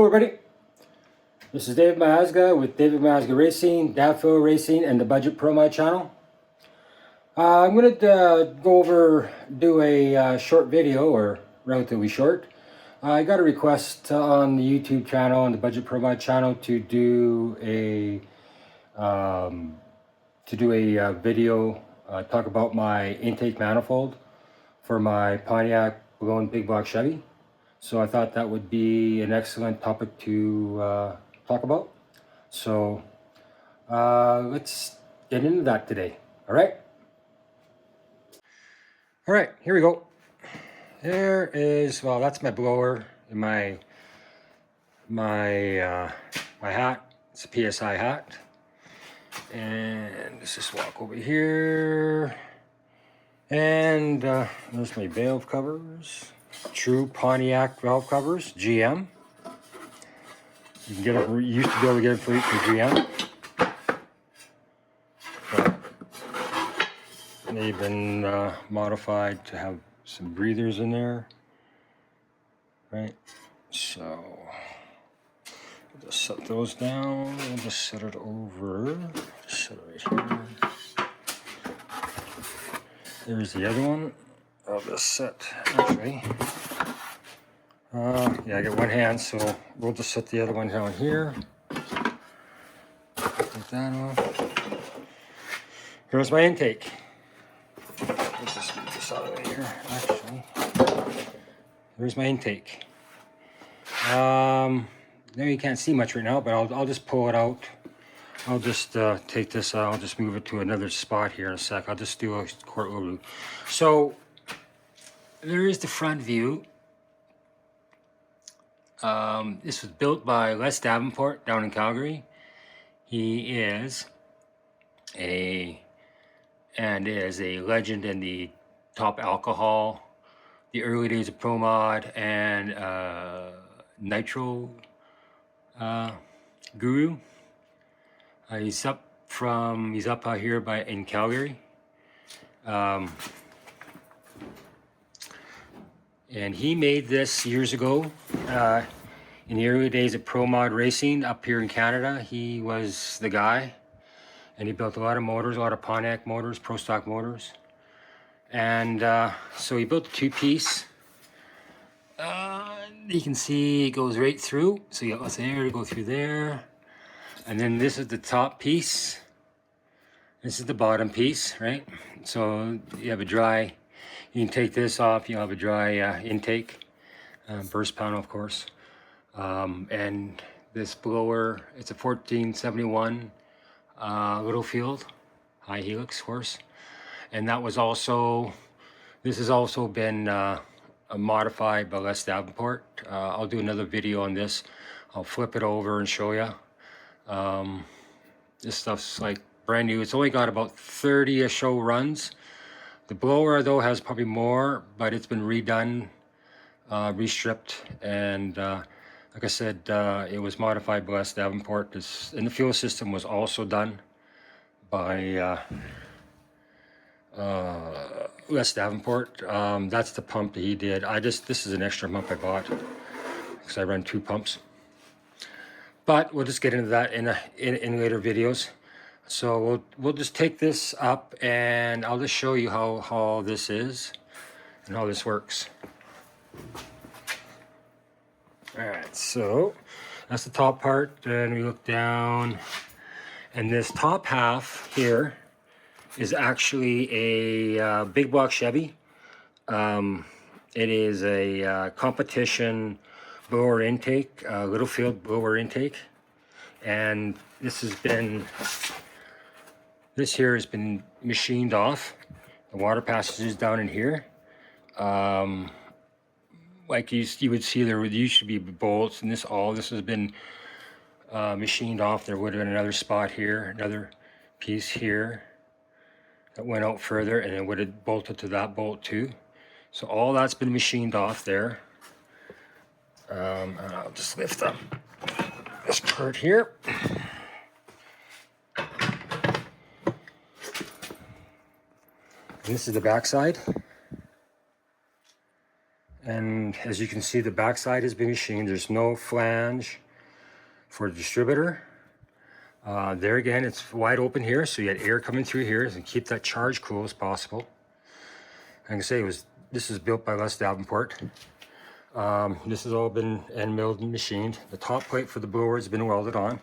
Hello everybody, this is David Miazga with David Miazga Racing, Davenport Racing, and the Budget Pro My channel. I'm going to do a short video, or relatively short. I got a request on the YouTube channel and the Budget Pro My channel to do a video talk about my intake manifold for my Pontiac blown big block Chevy. So I thought that would be an excellent topic to talk about. So let's get into that today. All right, here we go. There is, well, that's my blower in my hat. It's a PSI hat. And let's just walk over here. And there's my valve covers. True Pontiac valve covers, GM. You can get it. Used to be able to get it from GM. But they've been modified to have some breathers in there, right? So we'll just set those down. We'll just set it over. Just set it right here. There's the other one. I'll just set, actually, yeah, I got one hand, so we'll just set the other one down here. Take that off. Here's my intake. Let's just move this out of the way here, actually. Here's my intake. There you can't see much right now, but I'll just pull it out. I'll just take this out. I'll just move it to another spot here in a sec. I'll just do a quick overview. So there is the front view. This was built by Les Davenport down in Calgary. He is a legend in the top alcohol, the early days of Pro Mod, and Nitro guru. He's up out here in Calgary. And he made this years ago, in the early days of Pro Mod racing up here in Canada. He was the guy, and he built a lot of motors, a lot of Pontiac motors, ProStock motors. And so he built a two-piece. You can see it goes right through. So you got there to go through there. And then this is the top piece. This is the bottom piece, right? So you have a dry. You can take this off, you'll have a dry intake, burst panel, of course. And this blower, it's a 1471 Littlefield, high helix, of course. And that was also, this has also been modified by Les Davenport. I'll do another video on this. I'll flip it over and show you. This stuff's like brand new. It's only got about 30 or so runs. The blower, though, has probably more, but it's been redone, restripped, and like I said, it was modified by Les Davenport. And the fuel system was also done by Les Davenport. That's the pump that he did. This is an extra pump I bought because I run two pumps. But we'll just get into that in later videos. So we'll just take this up, and I'll just show you how this is and how this works. All right, so that's the top part. Then we look down, and this top half here is actually a big block Chevy. It is a competition blower intake, Littlefield blower intake, and this here has been machined off. The water passages down in here. Like you would see, there used to be bolts, and all this has been machined off. There would have been another spot here, another piece here that went out further, and it would have bolted to that bolt too. So all that's been machined off there. And I'll just lift up this part here. And this is the back side. And as you can see, the backside has been machined. There's no flange for the distributor. There again, it's wide open here, so you had air coming through here and keep that charge cool as possible. Like I say, this is built by Les Davenport. This has all been end milled and machined. The top plate for the blower has been welded on,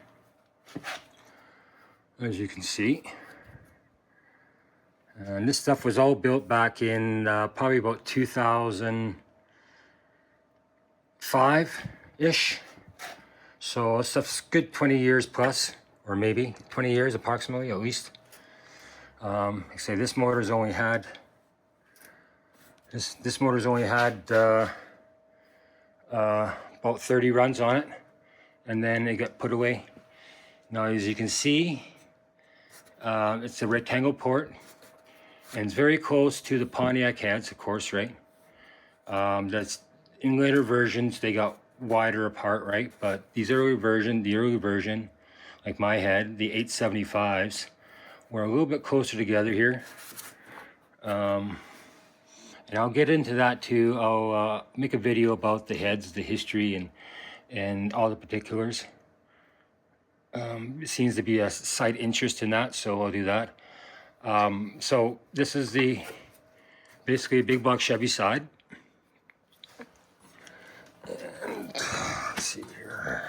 as you can see. And this stuff was all built back in probably about 2005-ish. So this stuff's good 20 years plus, or maybe 20 years approximately at least. Like I say, this motor's only had about 30 runs on it, and then it got put away. Now, as you can see, it's a rectangle port, and it's very close to the Pontiac heads, of course, right? That's in later versions they got wider apart, right? But the early version, like my head, the 875s, were a little bit closer together here. And I'll get into that too. I'll make a video about the heads, the history, and all the particulars. It seems to be a slight interest in that, so I'll do that. So this is basically a big block Chevy side. And let's see here.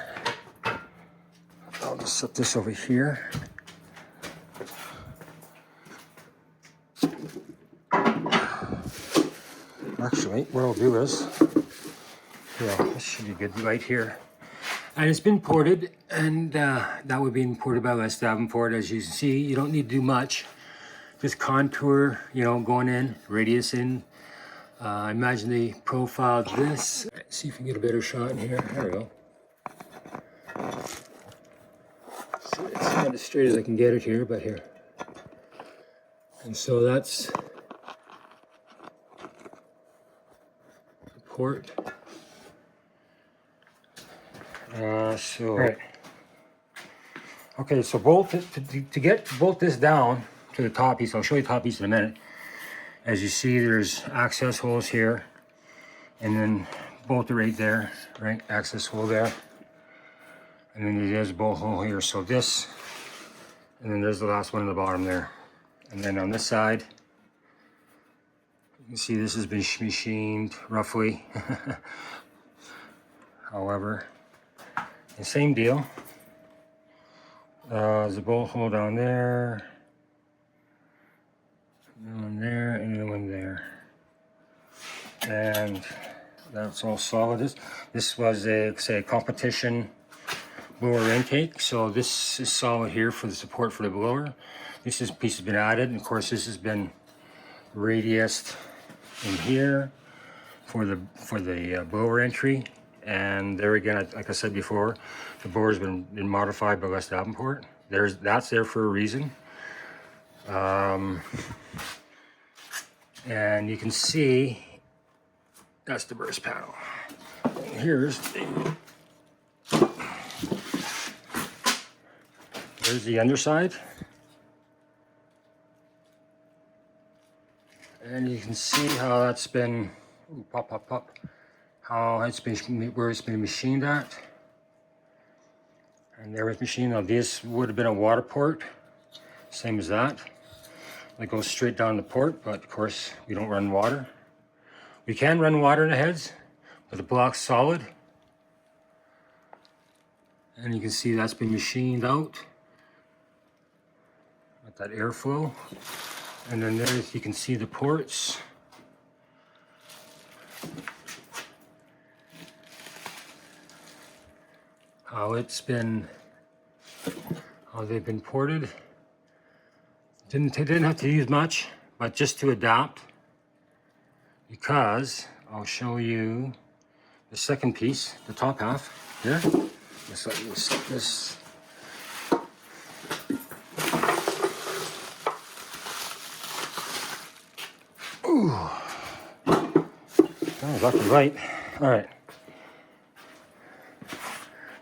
I'll just set this over here. Actually, what I'll do is, yeah, this should be good right here. And it's been ported, and that would be imported by Les Davenport. As you can see, you don't need to do much. Just contour, you know, going in, radius in. I imagine they profiled this. Let's see if we can get a better shot in here. There we go. So it's not as straight as I can get it here, but here. And so that's the port. Right. Okay, so to bolt this down to the top piece, I'll show you the top piece in a minute. As you see, there's access holes here, and then bolt it right there, right? Access hole there. And then there's a bolt hole here. So this, and then there's the last one in the bottom there. And then on this side, you can see this has been machined roughly. However, the same deal. There's a bolt hole down there, one there, and one there. And that's all solid. This was a competition blower intake, so this is solid here for the support for the blower. This piece has been added, and of course this has been radiused in here for the blower entry. And there again, like I said before, the blower's been modified by Les Davenport. That's there for a reason. And you can see that's the burst panel. Here's the underside. And you can see how that's been, pop. How it's been, where it's been machined at. And there was machined. Now this would have been a water port, same as that. It goes straight down the port, but of course we don't run water. We can run water in the heads, but the block's solid. And you can see that's been machined out. Got that airflow. And then there you can see the ports. How they've been ported. Didn't have to use much, but just to adapt, because I'll show you the second piece, the top half here. Let's let you set this. Ooh, that was lucky light. All right.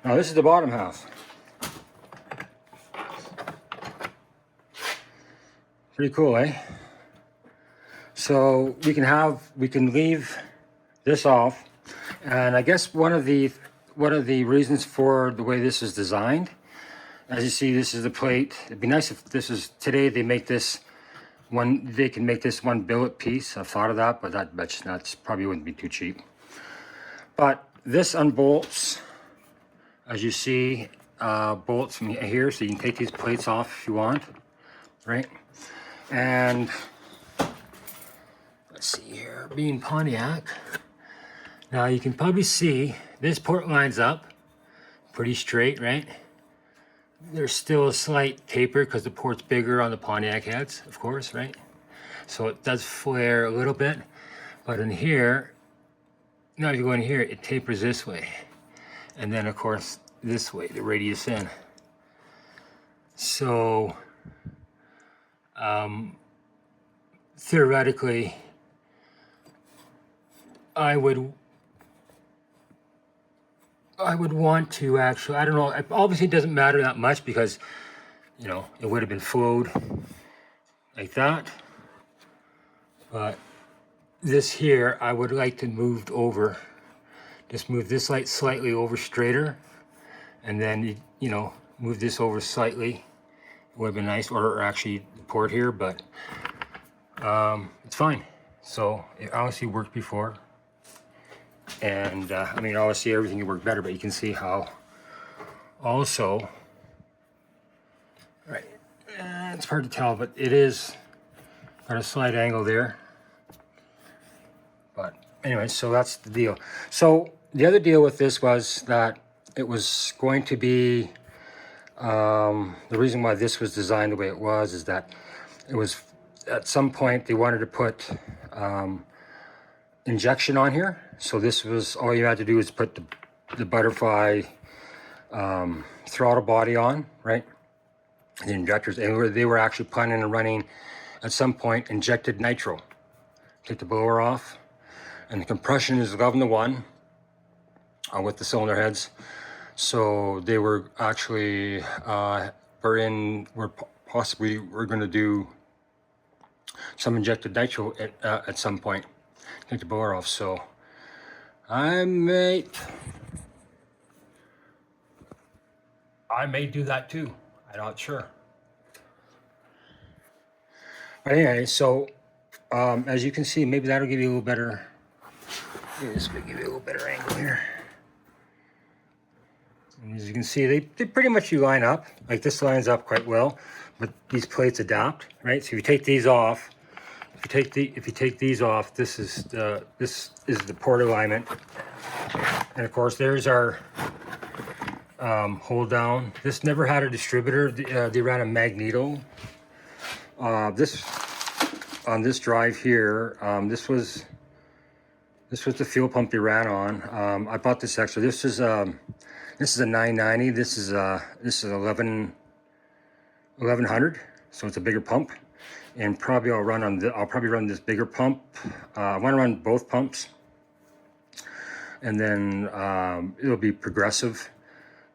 Now this is the bottom half. Pretty cool, eh? So we can leave this off. And I guess one of the reasons for the way this is designed, as you see, this is the plate. It'd be nice if this is, today they make this one, they can make this one billet piece. I've thought of that, but that's probably wouldn't be too cheap. But this unbolts, as you see, bolts from here, so you can take these plates off if you want, right? And let's see here, being Pontiac, now you can probably see this port lines up pretty straight, right? There's still a slight taper because the port's bigger on the Pontiac heads, of course, right? So it does flare a little bit, but in here, now if you go in here, it tapers this way. And then of course, this way, the radius in. So, theoretically, I would want to actually, I don't know, obviously it doesn't matter that much because, you know, it would have been flowed like that. But this here, I would like to move over, just move this light slightly over straighter, and then, you know, move this over slightly. It would have been nice, or actually the port here, but it's fine. So it obviously worked before. And I mean, obviously everything worked better, but you can see how also, right, it's hard to tell, but it is got a slight angle there. But anyway, so that's the deal. So the other deal with this was that it was going to be, the reason why this was designed the way it was is that it was, at some point they wanted to put injection on here. So this was, all you had to do is put the butterfly throttle body on, right? The injectors, and they were actually planning on running, at some point, injected nitro. Take the blower off, and the compression is 11 to 1 with the cylinder heads. So they were actually, we're going to do some injected nitro at some point. Take the blower off. So I may do that too. I'm not sure. But anyway, so as you can see, maybe that'll give you a little better. This will give you a little better angle here. And as you can see, they pretty much line up. Like this lines up quite well, but these plates adapt, right? So if you take these off, if you take these off, this is the port alignment, and of course there's our hold down. This never had a distributor. They ran a magneto. This on this drive here. This was the fuel pump they ran on. I bought this extra. This is a 990. This is 1100. So it's a bigger pump. And probably I'll probably run this bigger pump. I want to run both pumps, and then it'll be progressive.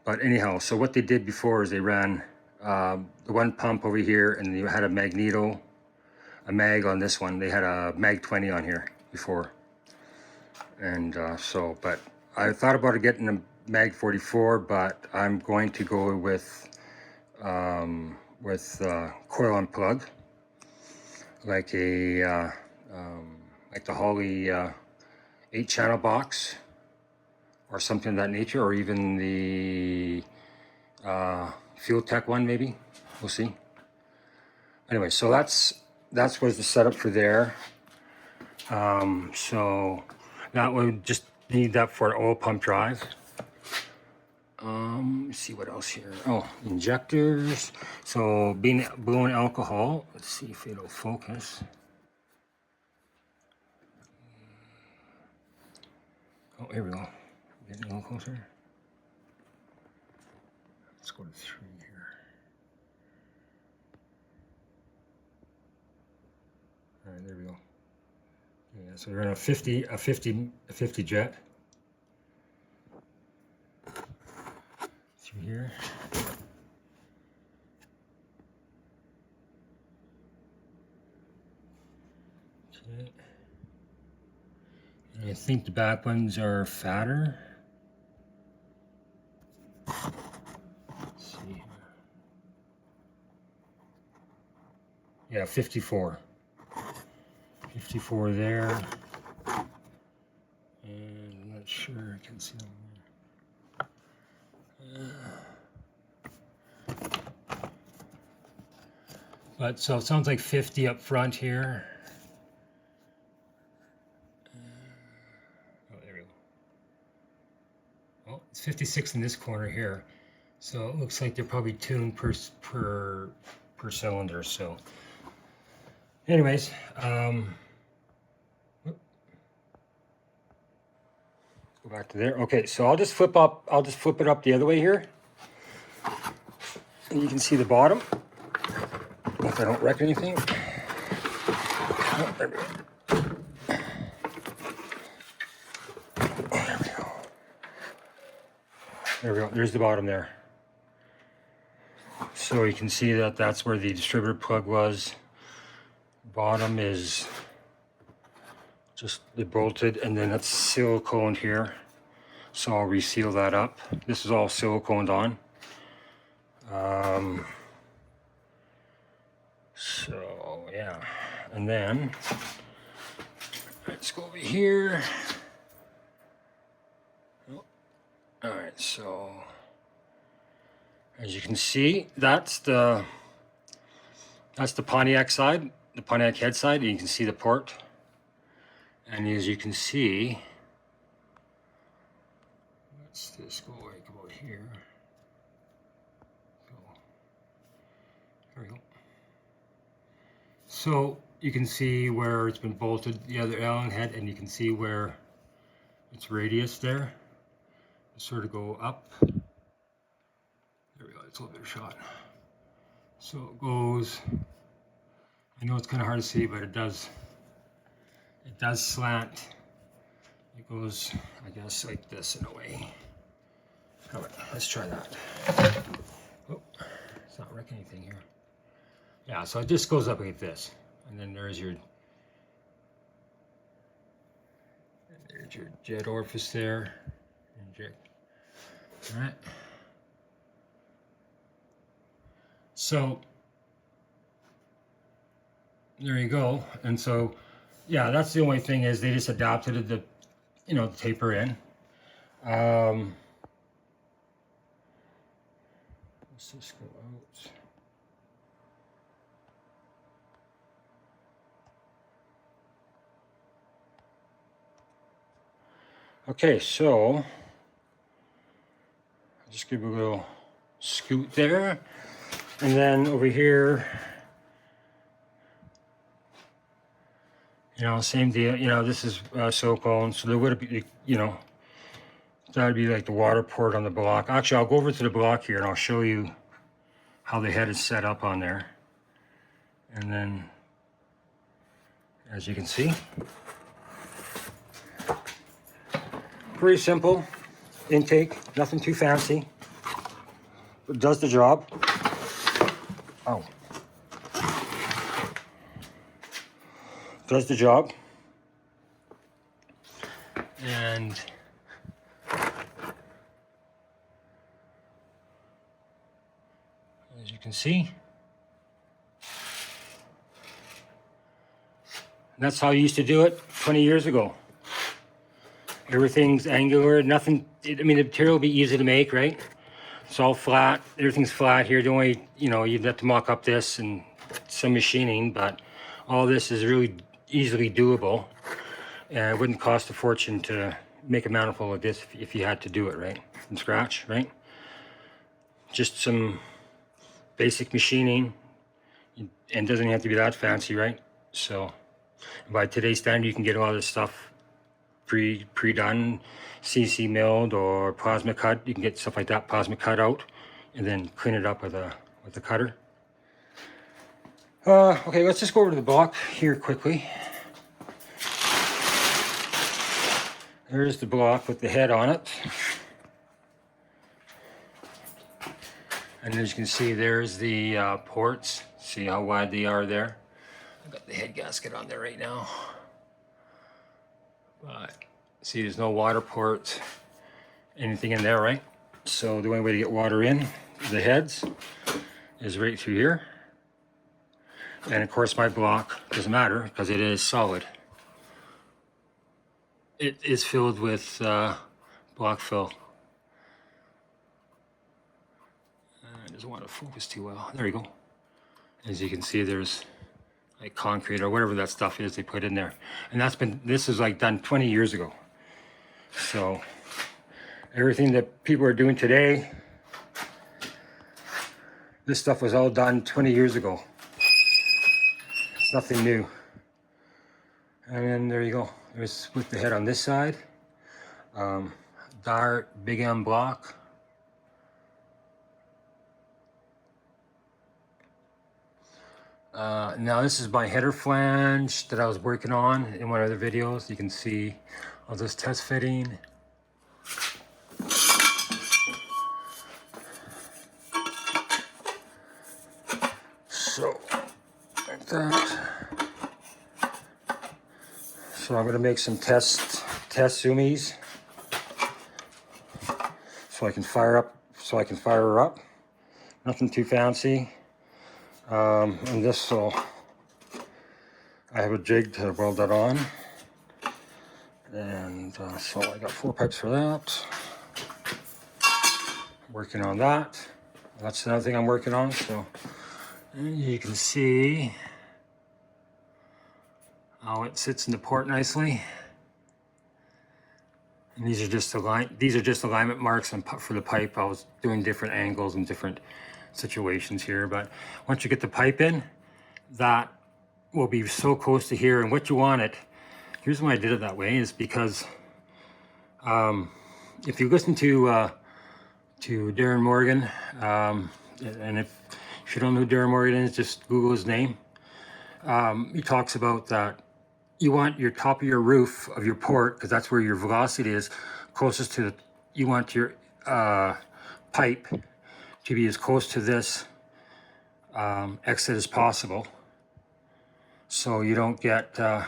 But anyhow, so what they did before is they ran the one pump over here, and they had a magneto, a mag on this one. They had a mag 20 on here before, and but I thought about getting a mag 44, but I'm going to go with coil on plug. Like the Holley 8-channel box or something of that nature, or even the Fuel Tech one, maybe. We'll see. Anyway, so that's was the setup for there. So that would just need that for an oil pump drive. Let's see what else here. Oh, injectors. So blowing alcohol. Let's see if it'll focus. Oh, here we go. Getting a little closer. Let's go to 3 here. All right, there we go. Yeah, so we're in a 50 jet. Through here. Okay. I think the back ones are fatter. Let's see here. Yeah, 54. 54 there. And I'm not sure I can see them. But so it sounds like 50 up front here. Oh, there we go. Oh, it's 56 in this corner here. So it looks like they're probably tuned per cylinder. So, anyways, go back to there. Okay, so I'll just flip up. I'll just flip it up the other way here, and you can see the bottom. If I don't wreck anything. Oh, there we go. There we go. There we go. There's the bottom there. So you can see that that's where the distributor plug was. Bottom is just the bolted, and then it's siliconed here. So I'll reseal that up. This is all siliconed on. So yeah, and then let's go over here. Oh, all right, so as you can see, that's the Pontiac side, the Pontiac head side, and you can see the port. And as you can see, let's just go like about here. There we go. So you can see where it's been bolted, the other Allen head, and you can see where its radius there. Sort of go up. There we go, it's a little bit of shot. So it goes, I know it's kind of hard to see, but it does slant. It goes, I guess, like this in a way. All right, let's try that. Oh, it's not wrecking anything here. Yeah, so it just goes up like this, and then there's your jet orifice there. All right. So there you go. And so, yeah, that's the only thing is they just adapted the, the taper in. Let's just go out. Okay, so I'll just give a little scoot there, and then over here, same deal. This is silicone, so there would be, that would be like the water port on the block. Actually, I'll go over to the block here and I'll show you how the head is set up on there. And then, as you can see, pretty simple intake, nothing too fancy. It does the job. Oh. Does the job. And as you can see, that's how you used to do it 20 years ago. Everything's angular, nothing, the material will be easy to make, right? It's all flat, everything's flat here. The only, you'd have to mock up this and some machining, but all this is really easily doable. And it wouldn't cost a fortune to make a manifold like this if you had to do it, right? From scratch, right? Just some basic machining, and doesn't have to be that fancy, right? So by today's standard, you can get a lot of this stuff pre-done, CC milled or plasma cut. You can get stuff like that, plasma cut out, and then clean it up with a cutter. Okay, let's just go over to the block here quickly. There's the block with the head on it. And as you can see, there's the ports. See how wide they are there. I've got the head gasket on there right now. But See, there's no water ports, anything in there, right? So the only way to get water in the heads is right through here. And of course my block doesn't matter because it is solid. It is filled with block fill. It doesn't want to focus too well. There you go. As you can see, there's like concrete or whatever that stuff is they put in there. And this is like done 20 years ago. So everything that people are doing today, this stuff was all done 20 years ago. It's nothing new. And then there you go. There's split the head on this side. Dart, big M block. Now this is my header flange that I was working on in one of the videos. You can see all this test fitting. So, like that. So I'm going to make some test zoomies so I can fire her up. Nothing too fancy. And this, so I have a jig to weld that on. And so I got 4 pipes for that. Working on that. That's another thing I'm working on. So and you can see how it sits in the port nicely. And these are just alignment marks for the pipe. I was doing different angles and different situations here, but once you get the pipe in, that will be so close to here. And what you want it, here's why I did it that way, is because if you listen to Darren Morgan, and if you don't know who Darren Morgan is, just Google his name. He talks about that you want your top of your roof of your port, because that's where your velocity is, closest to you want your pipe to be as close to this exit as possible, so you don't get that's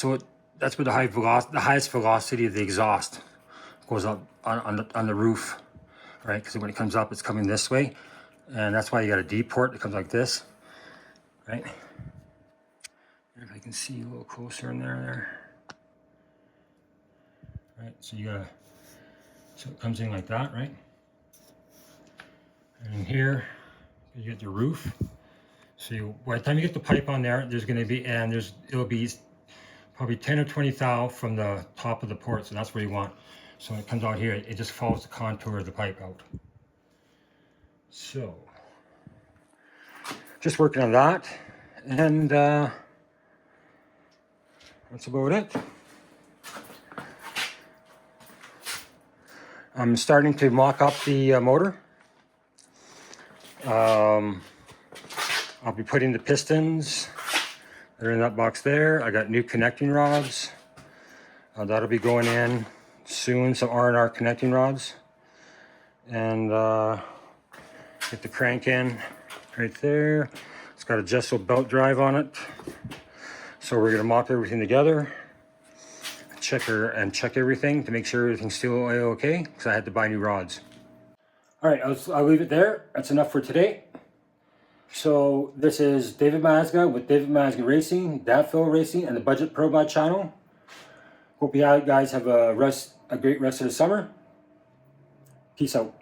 where the highest velocity of the exhaust goes up on the roof, right? Because when it comes up, it's coming this way, and that's why you got a D port that comes like this, right? If I can see a little closer in there, right? So so it comes in like that, right? And here you get the roof. So by the time you get the pipe on there, there's going to be, and it'll be probably 10 or 20 thou from the top of the port. So that's where you want. So when it comes out here, it just follows the contour of the pipe out. So just working on that, and that's about it. I'm starting to mock up the motor. I'll be putting the pistons that are in that box there. I got new connecting rods. That'll be going in soon, some R&R connecting rods. And get the crank in right there. It's got a Gesso belt drive on it. So we're gonna mop everything together, check everything to make sure everything's still okay, because I had to buy new rods. All right, I'll leave it there. That's enough for today. So this is David Mazga with David Mazga Racing, Davenport Racing, and the Budget Pro Mod channel. Hope you guys have a great rest of the summer. Peace out.